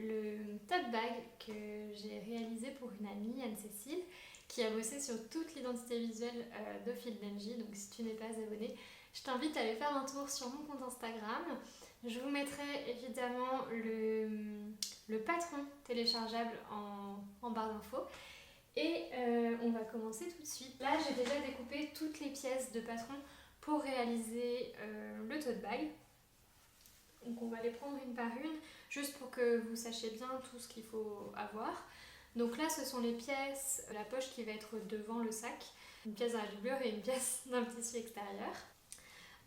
le tote bag que j'ai réalisé pour une amie, Anne-Cécile, qui a bossé sur toute l'identité visuelle de Fil d'Engie. Donc si tu n'es pas abonné, je t'invite à aller faire un tour sur mon compte Instagram. Je vous mettrai évidemment le patron téléchargeable en barre d'infos. Et on va commencer tout de suite. Là, j'ai déjà découpé toutes les pièces de patron pour réaliser le tote bag. Donc on va les prendre une par une, juste pour que vous sachiez bien tout ce qu'il faut avoir. Donc là, ce sont les pièces, la poche qui va être devant le sac, une pièce dans la doublure et une pièce dans le tissu extérieur.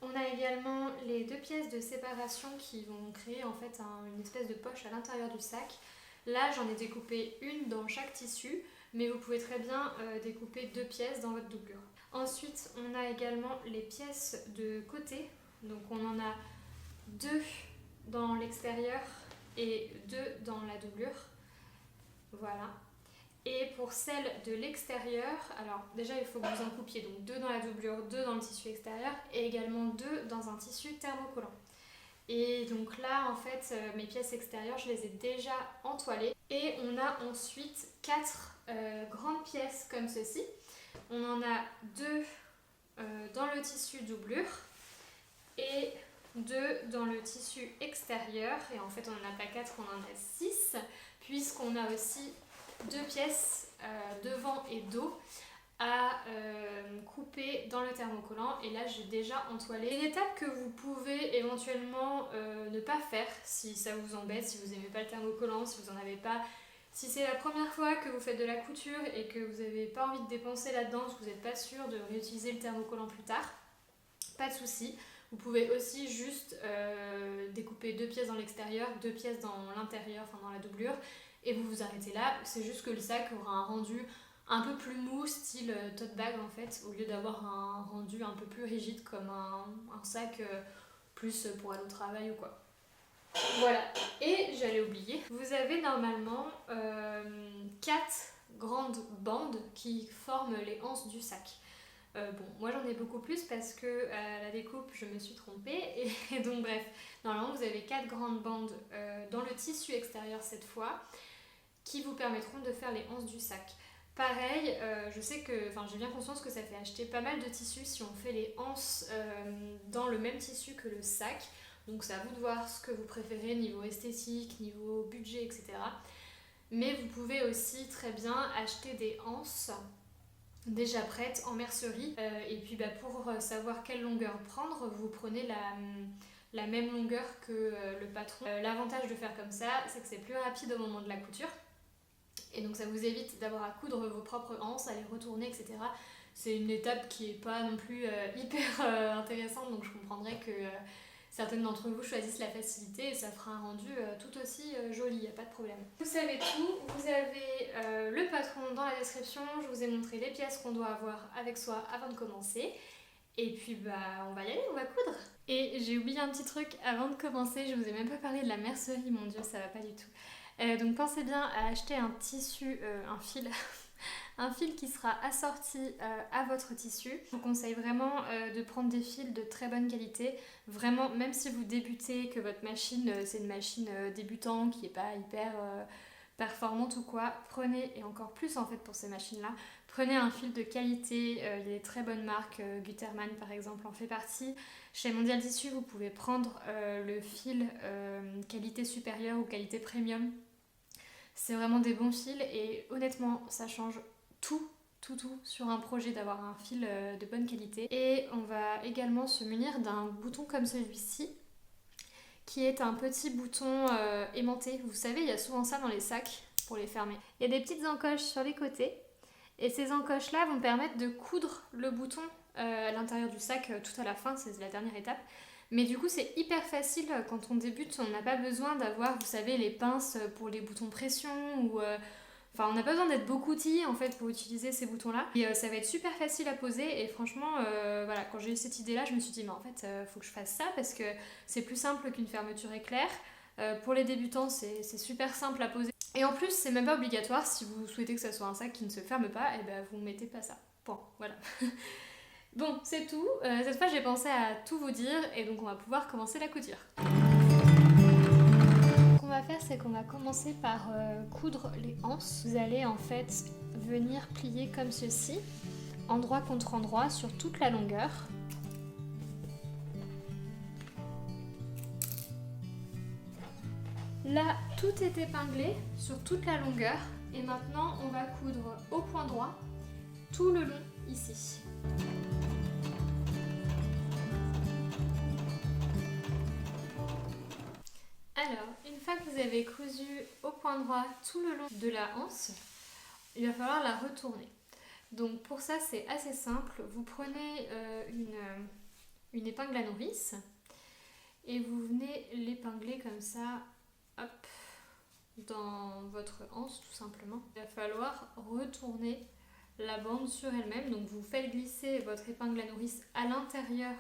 On a également les deux pièces de séparation qui vont créer en fait une espèce de poche à l'intérieur du sac. Là, j'en ai découpé une dans chaque tissu, mais vous pouvez très bien découper deux pièces dans votre doublure. Ensuite, on a également les pièces de côté. Donc on en a deux dans l'extérieur et deux dans la doublure. Voilà. Et pour celle de l'extérieur, alors déjà il faut que vous en coupiez donc deux dans la doublure, deux dans le tissu extérieur et également deux dans un tissu thermocollant. Et donc là en fait mes pièces extérieures je les ai déjà entoilées. Et on a ensuite quatre grandes pièces comme ceci. On en a deux dans le tissu doublure et deux dans le tissu extérieur. Et en fait on n'en a pas quatre, on en a 6 puisqu'on a aussi deux pièces devant et dos à couper dans le thermocollant. Et là j'ai déjà entoilé. Une étape que vous pouvez éventuellement ne pas faire si ça vous embête, si vous n'aimez pas le thermocollant, si vous n'en avez pas, si c'est la première fois que vous faites de la couture et que vous n'avez pas envie de dépenser là-dedans, que vous n'êtes pas sûr de réutiliser le thermocollant plus tard, pas de souci. Vous pouvez aussi juste découper deux pièces dans l'extérieur, deux pièces dans l'intérieur, enfin dans la doublure, et vous vous arrêtez là. C'est juste que le sac aura un rendu un peu plus mou, style tote bag en fait, au lieu d'avoir un rendu un peu plus rigide comme un sac plus pour aller au travail ou quoi. Voilà, et j'allais oublier, vous avez normalement 4 grandes bandes qui forment les anses du sac. Bon, moi j'en ai beaucoup plus parce que à la découpe je me suis trompée et donc bref, normalement vous avez 4 grandes bandes dans le tissu extérieur cette fois qui vous permettront de faire les anses du sac. Pareil, je sais que, enfin j'ai bien conscience que ça fait acheter pas mal de tissus si on fait les anses dans le même tissu que le sac. Donc c'est à vous de voir ce que vous préférez niveau esthétique, niveau budget, etc. Mais vous pouvez aussi très bien acheter des anses déjà prêtes en mercerie. Et puis pour savoir quelle longueur prendre, vous prenez la même longueur que le patron. L'avantage de faire comme ça, c'est que c'est plus rapide au moment de la couture. Et donc ça vous évite d'avoir à coudre vos propres anses, à les retourner, etc. C'est une étape qui n'est pas non plus hyper intéressante, donc je comprendrais que certaines d'entre vous choisissent la facilité et ça fera un rendu tout aussi joli, il n'y a pas de problème. Vous savez tout, vous avez le patron dans la description, je vous ai montré les pièces qu'on doit avoir avec soi avant de commencer. Et puis on va y aller, on va coudre. Et j'ai oublié un petit truc avant de commencer, je vous ai même pas parlé de la mercerie, mon dieu, ça va pas du tout. Donc pensez bien à acheter un tissu, un fil, un fil qui sera assorti à votre tissu. Je vous conseille vraiment de prendre des fils de très bonne qualité. Vraiment, même si vous débutez, que votre machine c'est une machine débutante qui n'est pas hyper performante ou quoi, prenez, et encore plus en fait pour ces machines-là, prenez un fil de qualité. Il y a des très bonnes marques, Gutermann par exemple en fait partie. Chez Mondial Tissu, vous pouvez prendre le fil qualité supérieure ou qualité premium. C'est vraiment des bons fils et honnêtement ça change tout sur un projet d'avoir un fil de bonne qualité. Et on va également se munir d'un bouton comme celui-ci qui est un petit bouton aimanté. Vous savez, il y a souvent ça dans les sacs pour les fermer. Il y a des petites encoches sur les côtés et ces encoches là vont permettre de coudre le bouton à l'intérieur du sac tout à la fin, c'est la dernière étape. Mais du coup c'est hyper facile quand on débute, on n'a pas besoin d'avoir, vous savez, les pinces pour les boutons pression ou... Enfin, on n'a pas besoin d'être beaucoup outillé en fait pour utiliser ces boutons-là. Et ça va être super facile à poser et franchement, voilà, quand j'ai eu cette idée-là, je me suis dit, mais en fait, faut que je fasse ça parce que c'est plus simple qu'une fermeture éclair. Pour les débutants, c'est super simple à poser. Et en plus, c'est même pas obligatoire, si vous souhaitez que ça soit un sac qui ne se ferme pas, et ben vous ne mettez pas ça. Point, voilà. Bon, c'est tout. Cette fois, j'ai pensé à tout vous dire et donc on va pouvoir commencer la couture. On va faire, c'est qu'on va commencer par coudre les anses. Vous allez en fait venir plier comme ceci, endroit contre endroit, sur toute la longueur. Là, tout est épinglé sur toute la longueur. Et maintenant, on va coudre au point droit, tout le long ici. Alors, une fois que vous avez cousu au point droit tout le long de la anse, il va falloir la retourner. Donc pour ça, c'est assez simple. Vous prenez une épingle à nourrice et vous venez l'épingler comme ça, hop, dans votre anse tout simplement. Il va falloir retourner la bande sur elle-même. Donc vous faites glisser votre épingle à nourrice à l'intérieur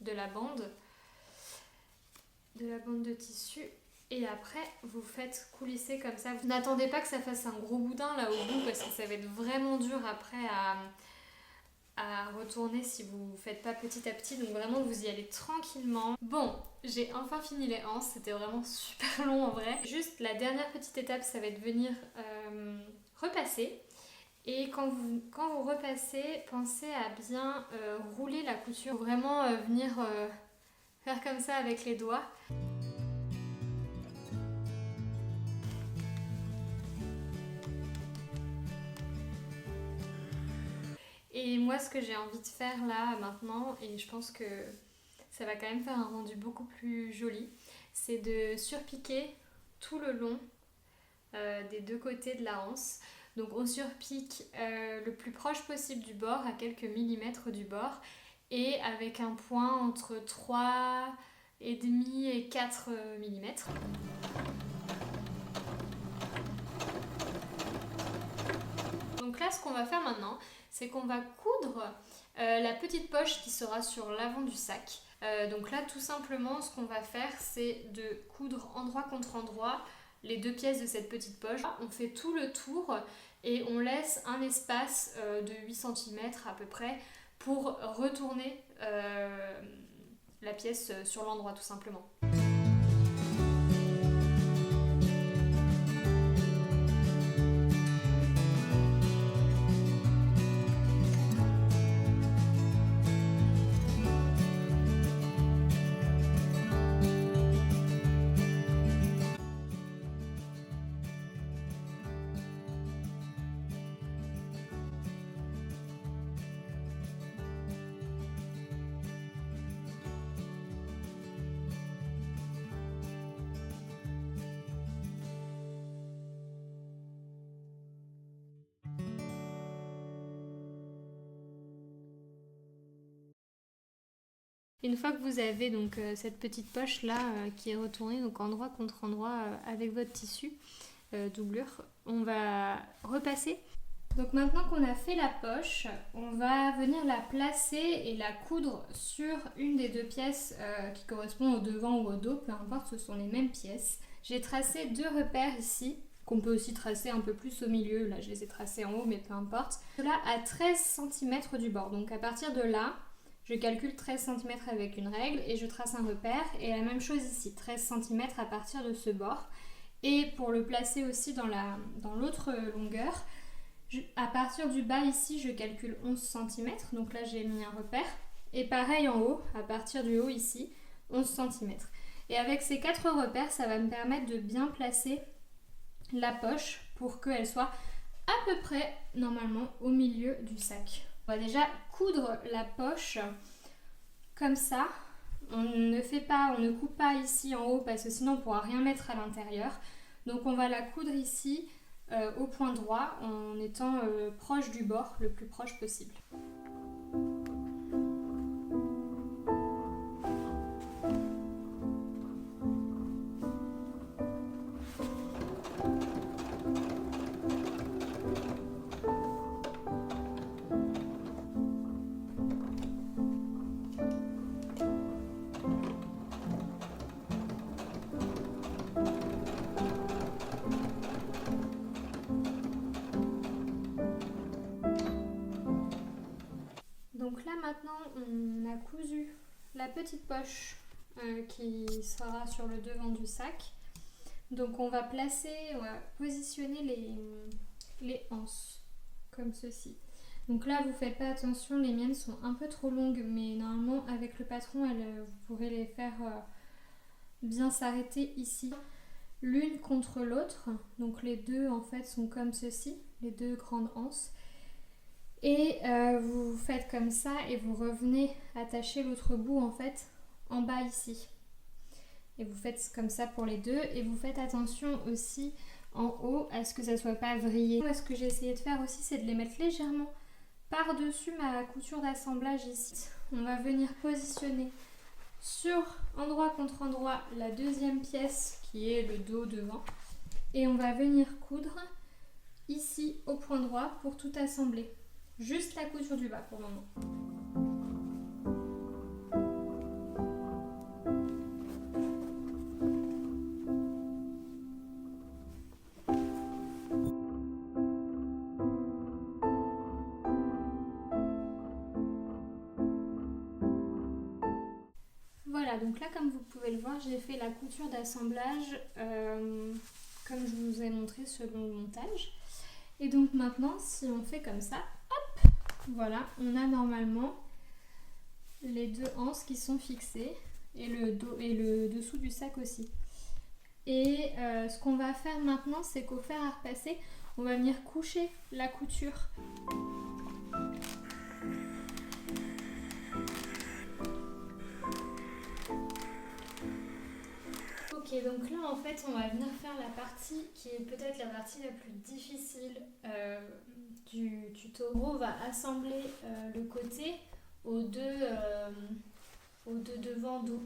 de la bande de tissu. Et après, vous faites coulisser comme ça. Vous n'attendez pas que ça fasse un gros boudin là au bout parce que ça va être vraiment dur après à retourner si vous ne faites pas petit à petit. Donc vraiment, vous y allez tranquillement. Bon, j'ai enfin fini les anses. C'était vraiment super long en vrai. Juste la dernière petite étape, ça va être de venir repasser. Et quand vous repassez, pensez à bien rouler la couture. Faut vraiment venir faire comme ça avec les doigts. Et moi, ce que j'ai envie de faire là maintenant, et je pense que ça va quand même faire un rendu beaucoup plus joli, c'est de surpiquer tout le long des deux côtés de la anse. Donc on surpique le plus proche possible du bord, à quelques millimètres du bord, et avec un point entre 3,5 et 4 mm. Donc là, ce qu'on va faire maintenant, c'est qu'on va coudre la petite poche qui sera sur l'avant du sac. Donc là, tout simplement, ce qu'on va faire, c'est de coudre endroit contre endroit les deux pièces de cette petite poche. On fait tout le tour et on laisse un espace de 8 cm à peu près pour retourner la pièce sur l'endroit tout simplement. Une fois que vous avez donc cette petite poche là qui est retournée donc endroit contre endroit avec votre tissu doublure, on va repasser. Donc maintenant qu'on a fait la poche, on va venir la placer et la coudre sur une des deux pièces qui correspondent au devant ou au dos, peu importe, ce sont les mêmes pièces. J'ai tracé deux repères ici, qu'on peut aussi tracer un peu plus au milieu, là je les ai tracés en haut mais peu importe. Cela à 13 cm du bord, donc à partir de là, je calcule 13 cm avec une règle et je trace un repère. Et la même chose ici, 13 cm à partir de ce bord. Et pour le placer aussi dans l'autre longueur, à partir du bas ici, je calcule 11 cm. Donc là, j'ai mis un repère. Et pareil en haut, à partir du haut ici, 11 cm. Et avec ces 4 repères, ça va me permettre de bien placer la poche pour qu'elle soit à peu près, normalement, au milieu du sac. On va déjà coudre la poche comme ça. On ne coupe pas ici en haut parce que sinon on ne pourra rien mettre à l'intérieur. Donc on va la coudre ici au point droit en étant proche du bord, le plus proche possible. Donc là maintenant on a cousu la petite poche qui sera sur le devant du sac. Donc on va positionner les anses, comme ceci. Donc là, vous faites pas attention, les miennes sont un peu trop longues, mais normalement, avec le patron, vous pourrez les faire bien s'arrêter ici, l'une contre l'autre. Donc les deux, en fait, sont comme ceci, les deux grandes anses. Et vous faites comme ça et vous revenez attacher l'autre bout, en fait, en bas ici. Et vous faites comme ça pour les deux. Et vous faites attention aussi en haut à ce que ça soit pas vrillé. Moi, ce que j'ai essayé de faire aussi, c'est de les mettre légèrement par-dessus ma couture d'assemblage ici. On va venir positionner sur endroit contre endroit la deuxième pièce qui est le dos devant. Et on va venir coudre ici au point droit pour tout assembler. Juste la couture du bas pour le moment. Voilà, donc là comme vous pouvez le voir, j'ai fait la couture d'assemblage comme je vous ai montré selon le montage. Et donc maintenant, si on fait comme ça, hop, voilà, on a normalement les deux anses qui sont fixées et le dos et le dessous du sac aussi. Et ce qu'on va faire maintenant, c'est qu'au fer à repasser, on va venir coucher la couture. Ok, donc là en fait on va venir faire la partie qui est peut-être la partie la plus difficile du tuto. On va assembler le côté aux deux devant dos.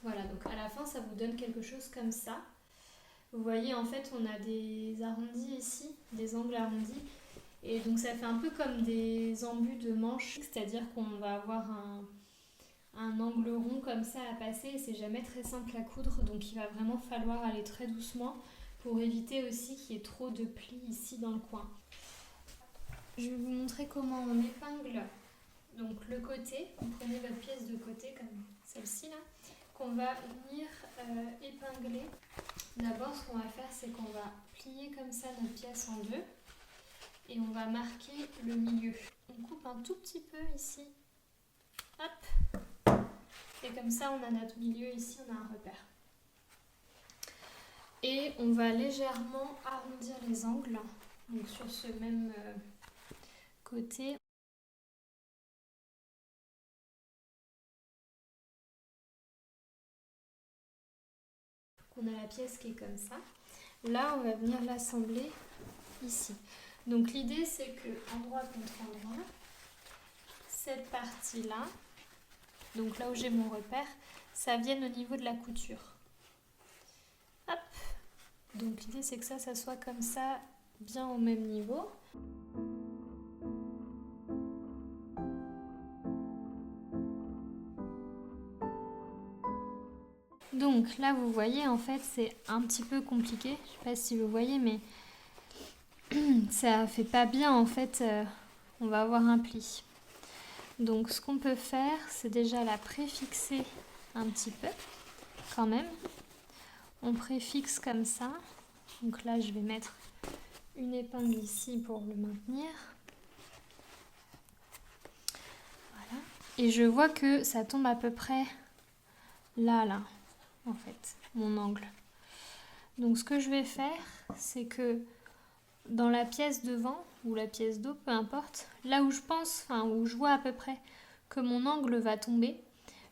Voilà, donc à la fin ça vous donne quelque chose comme ça. Vous voyez en fait on a des arrondis ici, des angles arrondis. Et donc ça fait un peu comme des embus de manches, c'est-à-dire qu'on va avoir un angle rond comme ça à passer et c'est jamais très simple à coudre, donc il va vraiment falloir aller très doucement pour éviter aussi qu'il y ait trop de plis ici dans le coin. Je vais vous montrer comment on épingle donc le côté. Vous prenez votre pièce de côté comme celle-ci là, qu'on va venir épingler. D'abord ce qu'on va faire c'est qu'on va plier comme ça notre pièce en deux et on va marquer le milieu. On coupe un tout petit peu ici, hop. Et comme ça, on a notre milieu ici, on a un repère. Et on va légèrement arrondir les angles, donc sur ce même côté. On a la pièce qui est comme ça. Là, on va venir l'assembler ici. Donc l'idée, c'est que endroit contre endroit, cette partie-là, donc là où j'ai mon repère, ça vienne au niveau de la couture. Hop. Donc l'idée c'est que ça soit comme ça, bien au même niveau. Donc là vous voyez en fait c'est un petit peu compliqué, je sais pas si vous voyez mais ça fait pas bien en fait, on va avoir un pli. Donc ce qu'on peut faire c'est déjà la préfixer un petit peu quand même. On préfixe comme ça, donc là je vais mettre une épingle ici pour le maintenir. Voilà. Et je vois que ça tombe à peu près là, en fait, mon angle. Donc ce que je vais faire, c'est que dans la pièce devant, ou la pièce d'eau, peu importe, là où je pense, enfin où je vois à peu près que mon angle va tomber,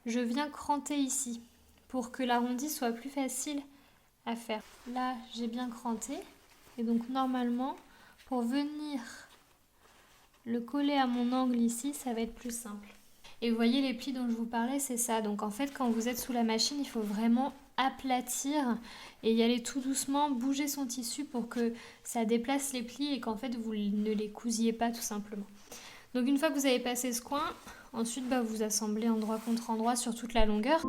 je viens cranter ici, pour que l'arrondi soit plus facile à faire. Là, j'ai bien cranté, et donc normalement, pour venir le coller à mon angle ici, ça va être plus simple. Et vous voyez les plis dont je vous parlais, c'est ça. Donc en fait, quand vous êtes sous la machine, il faut vraiment aplatir et y aller tout doucement, bouger son tissu pour que ça déplace les plis et qu'en fait, vous ne les cousiez pas tout simplement. Donc une fois que vous avez passé ce coin, ensuite vous assemblez endroit contre endroit sur toute la longueur.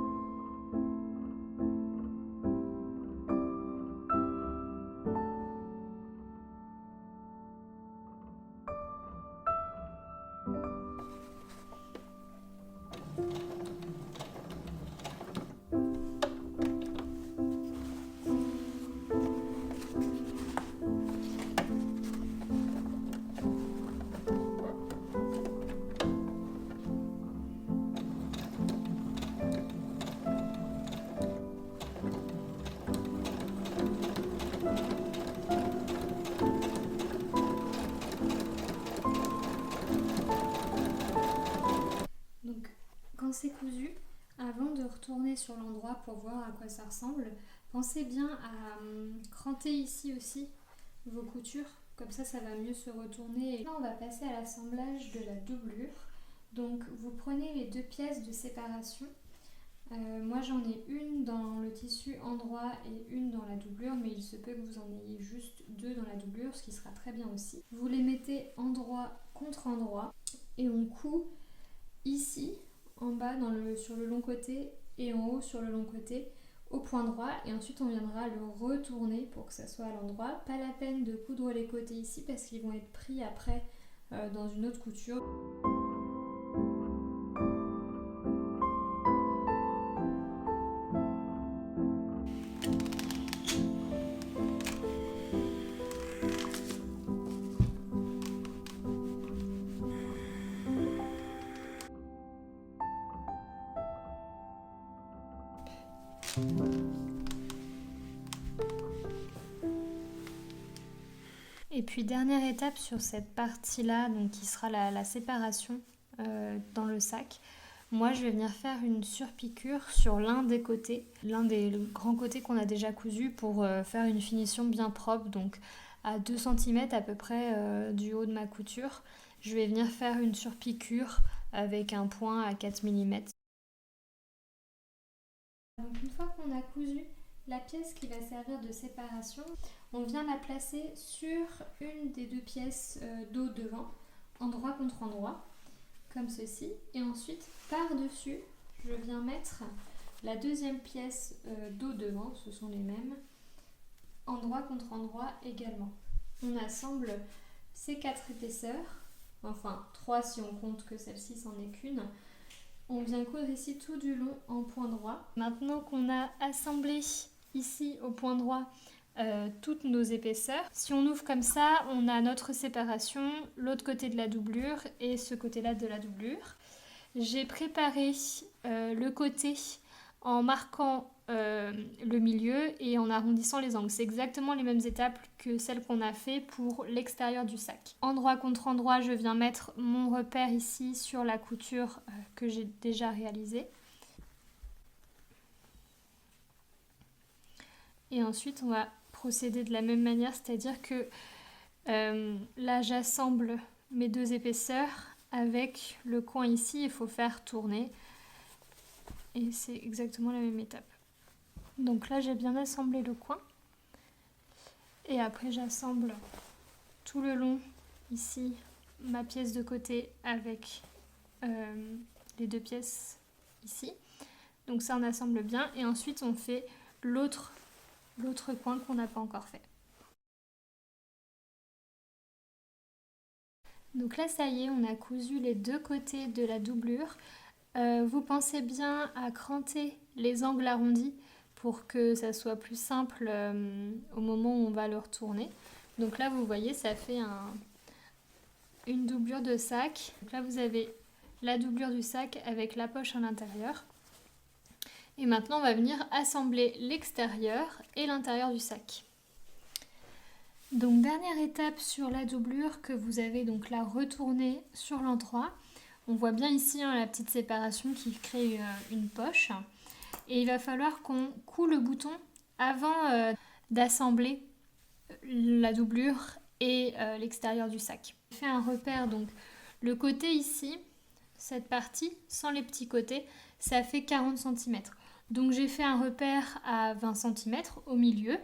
Donc quand c'est cousu, avant de retourner sur l'endroit pour voir à quoi ça ressemble, pensez bien à cranter ici aussi vos coutures, comme ça va mieux se retourner. Et là on va passer à l'assemblage de la doublure. Donc vous prenez les 2 pièces de séparation. Moi j'en ai une dans le tissu endroit et une dans la doublure, mais il se peut que vous en ayez juste 2 dans la doublure, ce qui sera très bien aussi. Vous les mettez endroit contre endroit et on coud ici en bas sur le long côté et en haut sur le long côté au point droit, et ensuite on viendra le retourner pour que ça soit à l'endroit. Pas la peine de coudre les côtés ici parce qu'ils vont être pris après dans une autre couture. Et puis dernière étape sur cette partie-là, donc qui sera la séparation dans le sac. Moi je vais venir faire une surpiqûre sur l'un des côtés, l'un des grands côtés qu'on a déjà cousu pour faire une finition bien propre, donc à 2 cm à peu près du haut de ma couture. Je vais venir faire une surpiqûre avec un point à 4 mm. Donc une fois qu'on a cousu la pièce qui va servir de séparation, on vient la placer sur une des 2 pièces dos devant, endroit contre endroit, comme ceci. Et ensuite, par-dessus, je viens mettre la 2e pièce dos devant, ce sont les mêmes, endroit contre endroit également. On assemble ces 4 épaisseurs, enfin 3 si on compte que celle-ci c'en est qu'une. On vient coudre ici tout du long en point droit. Maintenant qu'on a assemblé ici au point droit toutes nos épaisseurs, si on ouvre comme ça, on a notre séparation, l'autre côté de la doublure et ce côté-là de la doublure. J'ai préparé le côté en marquant le milieu et en arrondissant les angles. C'est exactement les mêmes étapes que celles qu'on a fait pour l'extérieur du sac. Endroit contre endroit, je viens mettre mon repère ici sur la couture que j'ai déjà réalisée. Et ensuite, on va procéder de la même manière, c'est-à-dire que là, j'assemble mes 2 épaisseurs avec le coin ici, il faut faire tourner. Et c'est exactement la même étape. Donc là, j'ai bien assemblé le coin. Et après, j'assemble tout le long, ici, ma pièce de côté avec les 2 pièces ici. Donc ça, on assemble bien. Et ensuite, on fait l'autre coin qu'on n'a pas encore fait. Donc là, ça y est, on a cousu les 2 côtés de la doublure. Vous pensez bien à cranter les angles arrondis pour que ça soit plus simple au moment où on va le retourner. Donc là, vous voyez, ça fait une doublure de sac. Donc là, vous avez la doublure du sac avec la poche à l'intérieur. Et maintenant, on va venir assembler l'extérieur et l'intérieur du sac. Donc dernière étape sur la doublure, que vous avez donc là retournée sur l'endroit. On voit bien ici la petite séparation qui crée une poche. Et il va falloir qu'on coud le bouton avant d'assembler la doublure et l'extérieur du sac. Je fais un repère, donc le côté ici, cette partie, sans les petits côtés, ça fait 40 cm. Donc j'ai fait un repère à 20 cm au milieu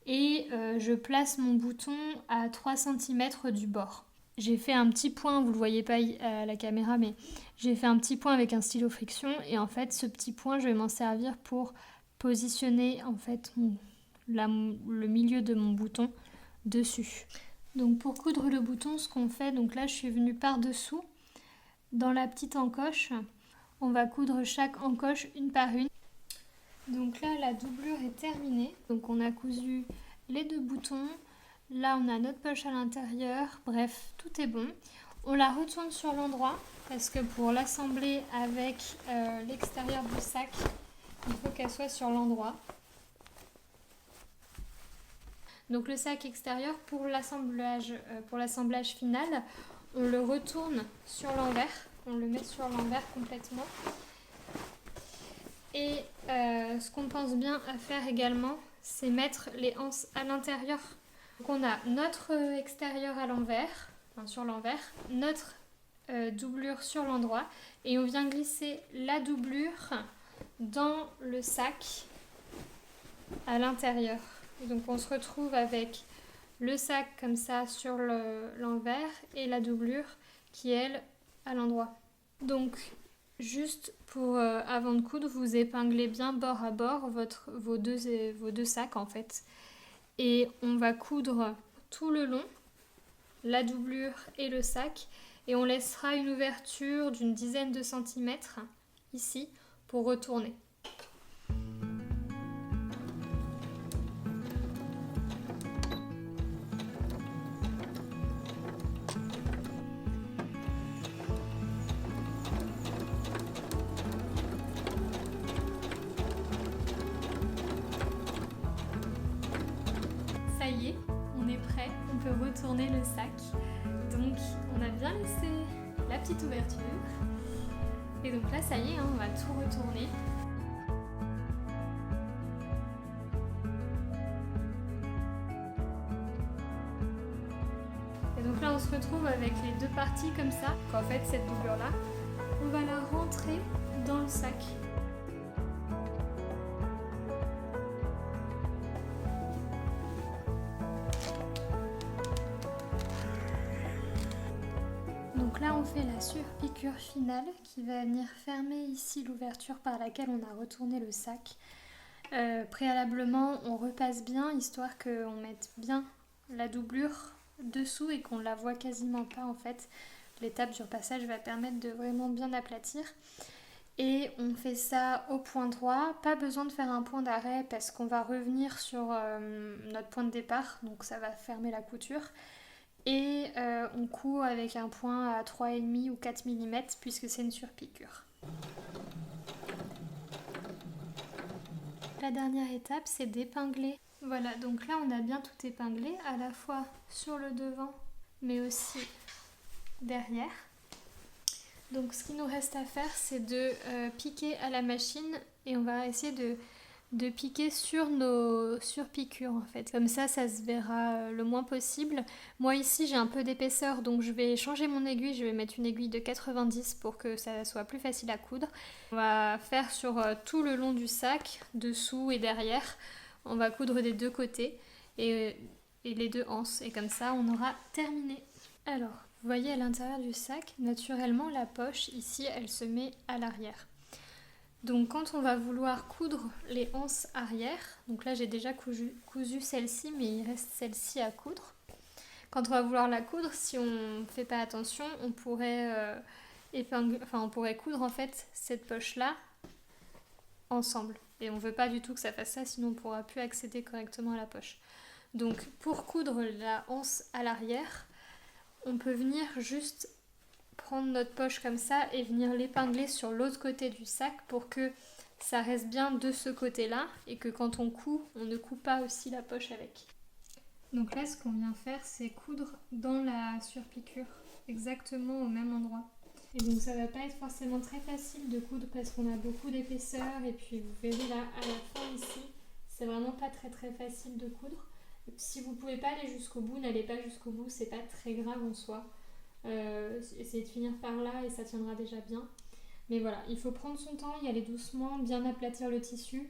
et je place mon bouton à 3 cm du bord. J'ai fait un petit point, vous ne le voyez pas à la caméra, mais j'ai fait un petit point avec un stylo friction et en fait ce petit point je vais m'en servir pour positionner en fait le milieu de mon bouton dessus. Donc pour coudre le bouton, ce qu'on fait, donc là je suis venue par-dessous dans la petite encoche. On va coudre chaque encoche une par une. Donc là la doublure est terminée. Donc on a cousu les 2 boutons. Là on a notre poche à l'intérieur. Bref, tout est bon. On la retourne sur l'endroit parce que pour l'assembler avec l'extérieur du sac, il faut qu'elle soit sur l'endroit. Donc le sac extérieur, pour l'assemblage final, on le retourne sur l'envers, on le met sur l'envers complètement. Et ce qu'on pense bien à faire également, c'est mettre les anses à l'intérieur. Donc on a notre extérieur à l'envers, enfin sur l'envers, notre doublure sur l'endroit, et on vient glisser la doublure dans le sac à l'intérieur. Et donc on se retrouve avec le sac comme ça sur l'envers et la doublure qui est elle à l'endroit. Donc juste pour avant de coudre, vous épinglez bien bord à bord vos deux sacs en fait. Et on va coudre tout le long, la doublure et le sac, et on laissera une ouverture d'une dizaine de centimètres ici pour retourner. Ça y est, on est prêt, on peut retourner le sac. Donc on a bien laissé la petite ouverture. Et donc là ça y est, on va tout retourner. Et donc là on se retrouve avec les deux parties comme ça. En fait cette doublure là, on va la rentrer dans le sac. Donc là on fait la surpiqûre finale qui va venir fermer ici l'ouverture par laquelle on a retourné le sac. Préalablement on repasse bien histoire qu'on mette bien la doublure dessous et qu'on la voit quasiment pas en fait. L'étape du repassage va permettre de vraiment bien aplatir. Et on fait ça au point droit, pas besoin de faire un point d'arrêt parce qu'on va revenir sur notre point de départ, donc ça va fermer la couture. Et on coud avec un point à 3,5 ou 4 mm puisque c'est une surpiqûre. La dernière étape, c'est d'épingler. Voilà, donc là on a bien tout épinglé, à la fois sur le devant mais aussi derrière. Donc ce qu'il nous reste à faire, c'est de piquer à la machine et on va essayer de piquer sur nos surpiqûres en fait. Comme ça se verra le moins possible. Moi ici j'ai un peu d'épaisseur donc je vais changer mon aiguille, je vais mettre une aiguille de 90 pour que ça soit plus facile à coudre. On va faire sur tout le long du sac, dessous et derrière. On va coudre des deux côtés et les deux anses et comme ça on aura terminé. Alors, vous voyez à l'intérieur du sac, naturellement la poche ici elle se met à l'arrière. Donc quand on va vouloir coudre les anses arrière, donc là j'ai déjà cousu celle-ci mais il reste celle-ci à coudre. Quand on va vouloir la coudre, si on ne fait pas attention, on pourrait on pourrait coudre en fait cette poche-là ensemble. Et on ne veut pas du tout que ça fasse ça, sinon on ne pourra plus accéder correctement à la poche. Donc pour coudre la anse à l'arrière, on peut venir juste prendre notre poche comme ça et venir l'épingler sur l'autre côté du sac pour que ça reste bien de ce côté-là et que quand on coud, on ne coud pas aussi la poche avec. Donc là, ce qu'on vient faire, c'est coudre dans la surpiqûre, exactement au même endroit. Et donc ça va pas être forcément très facile de coudre parce qu'on a beaucoup d'épaisseur et puis vous verrez là à la fin ici, c'est vraiment pas très facile de coudre. Si vous pouvez pas aller jusqu'au bout, n'allez pas jusqu'au bout, c'est pas très grave en soi. Essayez de finir par là et ça tiendra déjà bien. Mais voilà, il faut prendre son temps, y aller doucement, bien aplatir le tissu.